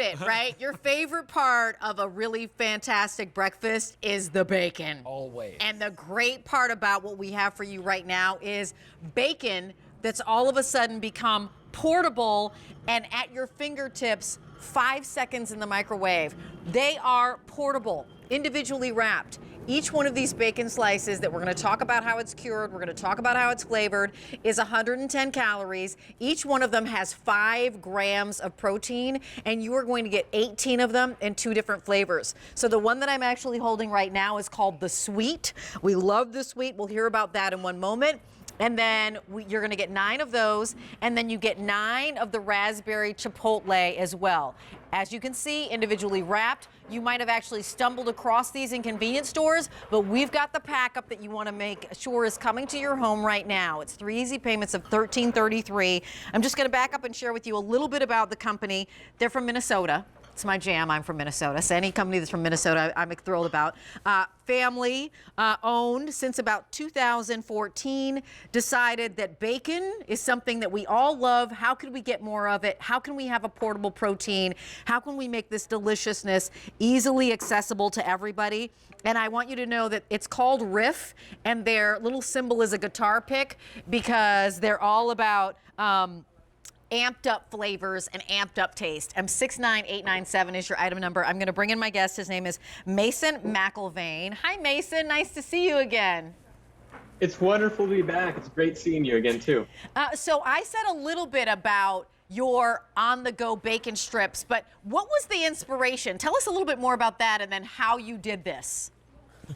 it, right? Your favorite part of a really fantastic breakfast is the bacon. Always. And the great part about what we have for you right now is bacon that's all of a sudden become portable and at your fingertips 5 seconds in the microwave. They are portable, individually wrapped. Each one of these bacon slices that we're going to talk about how it's cured, we're going to talk about how it's flavored, is 110 calories. Each one of them has 5 grams of protein, and you are going to get 18 of them in 2 different flavors. So the one that I'm actually holding right now is called the Sweet. We love the Sweet. We'll hear about that in one moment. And then you're going to get 9 of those, and then you get 9 of the raspberry chipotle as well. As you can see, individually wrapped. You might have actually stumbled across these in convenience stores, but we've got the pack up that you want to make sure is coming to your home right now. It's 3 easy payments of $13.33. I'm just going to back up and share with you a little bit about the company. They're from Minnesota. It's my jam. I'm from Minnesota. So any company that's from Minnesota, I'm thrilled about. Family owned since about 2014, decided that bacon is something that we all love. How can we get more of it? How can we have a portable protein? How can we make this deliciousness easily accessible to everybody? And I want you to know that it's called Riff, and their little symbol is a guitar pick because they're all about amped up flavors and amped up taste. 69897 is your item number. I'm going to bring in my guest. His name is Mason McIlvaine. Hi, Mason. Nice to see you again. It's wonderful to be back. It's great seeing you again, too. So I said a little bit about your on-the-go bacon strips, but what was the inspiration? Tell us a little bit more about that and then how you did this.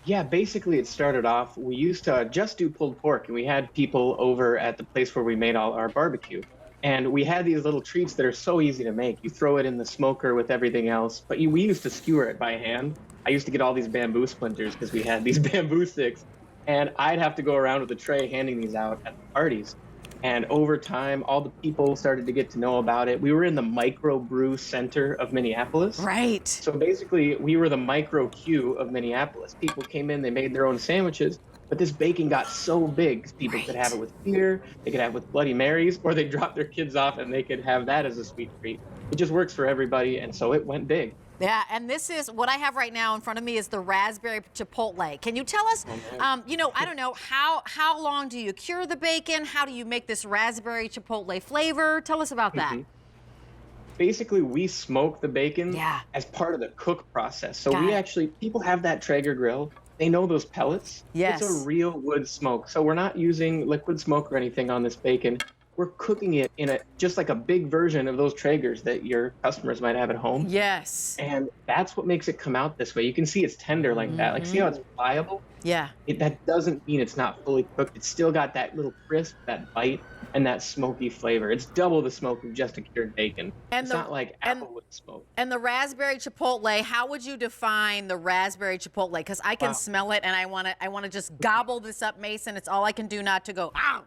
Yeah, basically it started off, we used to just do pulled pork, and we had people over at the place where we made all our barbecue. And we had these little treats that are so easy to make. You throw it in the smoker with everything else, but we used to skewer it by hand. I used to get all these bamboo splinters because we had these bamboo sticks, and I'd have to go around with a tray handing these out at the parties. And over time, all the people started to get to know about it. We were in the microbrew center of Minneapolis. Right. So basically, we were the micro Q of Minneapolis. People came in, they made their own sandwiches. But this bacon got so big, people could have it with beer, they could have it with Bloody Marys, or they drop their kids off and they could have that as a sweet treat. It just works for everybody, and so it went big. Yeah, and this is what I have right now in front of me is the raspberry chipotle. Can you tell us, you know, I don't know, how long do you cure the bacon? How do you make this raspberry chipotle flavor? Tell us about that. Basically, we smoke the bacon as part of the cook process. So people have that Traeger grill. They know those pellets. Yes. It's a real wood smoke. So we're not using liquid smoke or anything on this bacon. We're cooking it in just like a big version of those Traegers that your customers might have at home. Yes. And that's what makes it come out this way. You can see it's tender like that. Like, see how it's pliable? Yeah. That doesn't mean it's not fully cooked. It's still got that little crisp, that bite, and that smoky flavor. It's double the smoke of just a cured bacon. And it's not like applewood smoke. And the raspberry chipotle, how would you define the raspberry chipotle? Because I can smell it, and I want to just gobble this up, Mason. It's all I can do not to go, ow.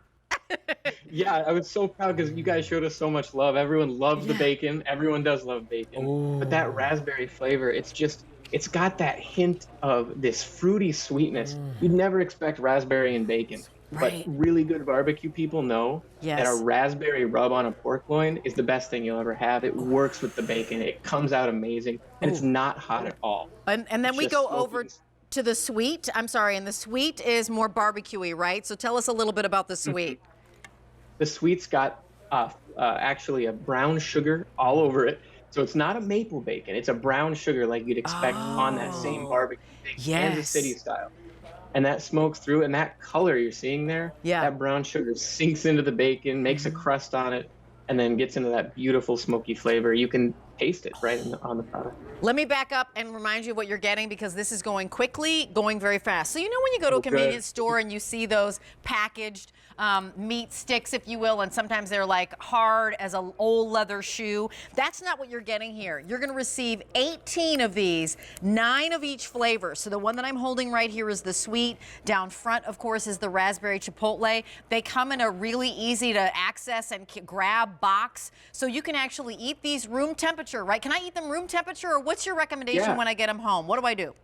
Yeah, I was so proud because you guys showed us so much love. Everyone loves the bacon. Everyone does love bacon. Ooh. But that raspberry flavor, it's got that hint of this fruity sweetness. You'd never expect raspberry and bacon. Right. But really good barbecue people know that a raspberry rub on a pork loin is the best thing you'll ever have. It works with the bacon. It comes out amazing, and it's not hot at all. And then we go over to the sweet. I'm sorry, and the sweet is more barbecuey, right? So tell us a little bit about the sweet. The sweet's got actually a brown sugar all over it. So it's not a maple bacon. It's a brown sugar like you'd expect on that same barbecue bacon, Kansas City style. And that smokes through, and that color you're seeing there, that brown sugar sinks into the bacon, makes a crust on it, and then gets into that beautiful smoky flavor. You can taste it right on the product. Let me back up and remind you of what you're getting, because this is going quickly, going very fast. So you know when you go to a convenience store and you see those packaged meat sticks, if you will, and sometimes they're like hard as an old leather shoe. That's not what you're getting here. You're going to receive 18 of these, 9 of each flavor. So the one that I'm holding right here is the sweet. Down front, of course, is the raspberry chipotle. They come in a really easy to access and grab box, so you can actually eat these room temperature, right? Can I eat them room temperature, or what's your recommendation when I get them home? What do I do?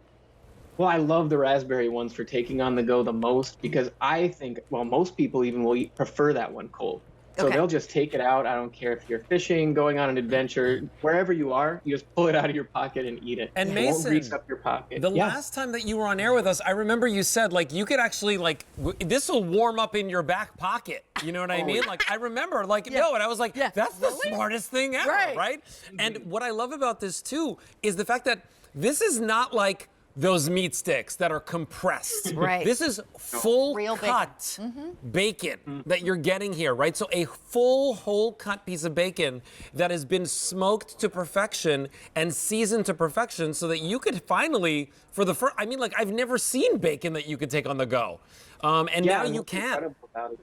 Well, I love the raspberry ones for taking on the go the most, because I think, well, most people even will prefer that one cold. So Okay. they'll just take it out. I don't care if you're fishing, going on an adventure, wherever you are, you just pull it out of your pocket and eat it. And It won't Mason, grease up your pocket. the Yeah. last time that you were on air with us, I remember you said, like, you could actually, like, this will warm up in your back pocket. You know what I mean? Like, I remember, like, no, and I was like, that's the smartest thing ever, right? And what I love about this, too, is the fact that this is not like those meat sticks that are compressed. Right. This is full Real cut bacon that you're getting here, right? So a full whole cut piece of bacon that has been smoked to perfection and seasoned to perfection so that you could finally, for the first, I mean, like, I've never seen bacon that you could take on the go. And now you what's can. incredible about it-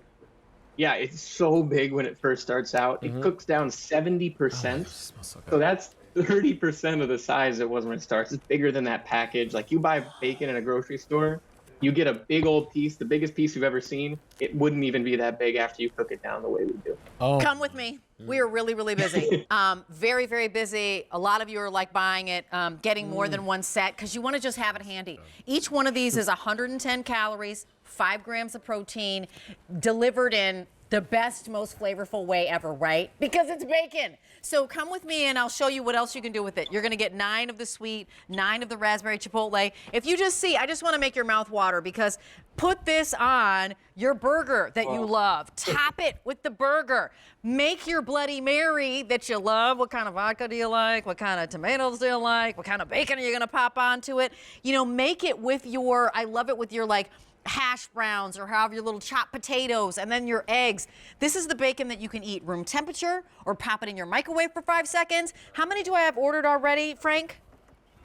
Yeah, it's so big when it first starts out. It cooks down 70%. Smells so good. So that's 30% of the size it was when it starts. It's bigger than that package. Like, you buy bacon in a grocery store, you get a big old piece, the biggest piece you've ever seen. It wouldn't even be that big after you cook it down the way we do. Oh. Come with me. We are really, really busy. Very, very busy. A lot of you are like buying it, getting more than one set because you want to just have it handy. Each one of these is 110 calories, 5 grams of protein, delivered in the best, most flavorful way ever, right? Because it's bacon. So come with me and I'll show you what else you can do with it. You're gonna get 9 of the sweet, 9 of the raspberry chipotle. If you just see, I just wanna make your mouth water because put this on your burger that you love. Top it with the burger. Make your Bloody Mary that you love. What kind of vodka do you like? What kind of tomatoes do you like? What kind of bacon are you gonna pop onto it? You know, make it with your, I love it with your like, hash browns or however your little chopped potatoes and then your eggs. This is the bacon that you can eat room temperature or pop it in your microwave for 5 seconds. How many do I have ordered already, Frank?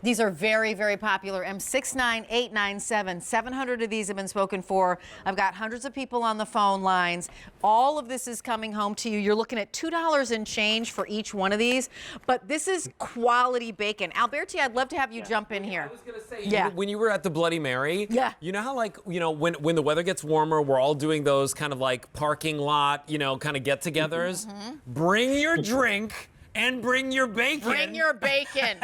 These are very, very popular. M69897. 700 of these have been spoken for. I've got hundreds of people on the phone lines. All of this is coming home to you. You're looking at $2 and change for each one of these. But this is quality bacon. Alberti, I'd love to have you jump in here. I was gonna say, when you were at the Bloody Mary, you know how, like, you know, when the weather gets warmer, we're all doing those kind of like parking lot, you know, kind of get-togethers. Bring your drink and bring your bacon. Bring your bacon.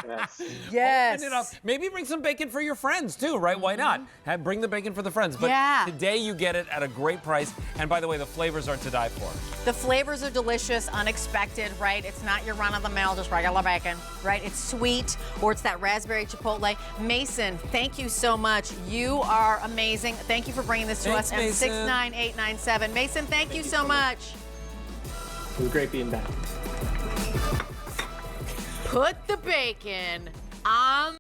Yes. Yes. Open it up. Maybe bring some bacon for your friends too, right? Why not? Bring the bacon for the friends. But today you get it at a great price. And by the way, the flavors are to die for. The flavors are delicious, unexpected, right? It's not your run-of-the-mill, just regular bacon, right? It's sweet, or it's that raspberry chipotle. Mason, thank you so much. You are amazing. Thank you for bringing this to Thanks, us. Mason. M69897. Mason, thank you so much. It was great being back. Put the bacon on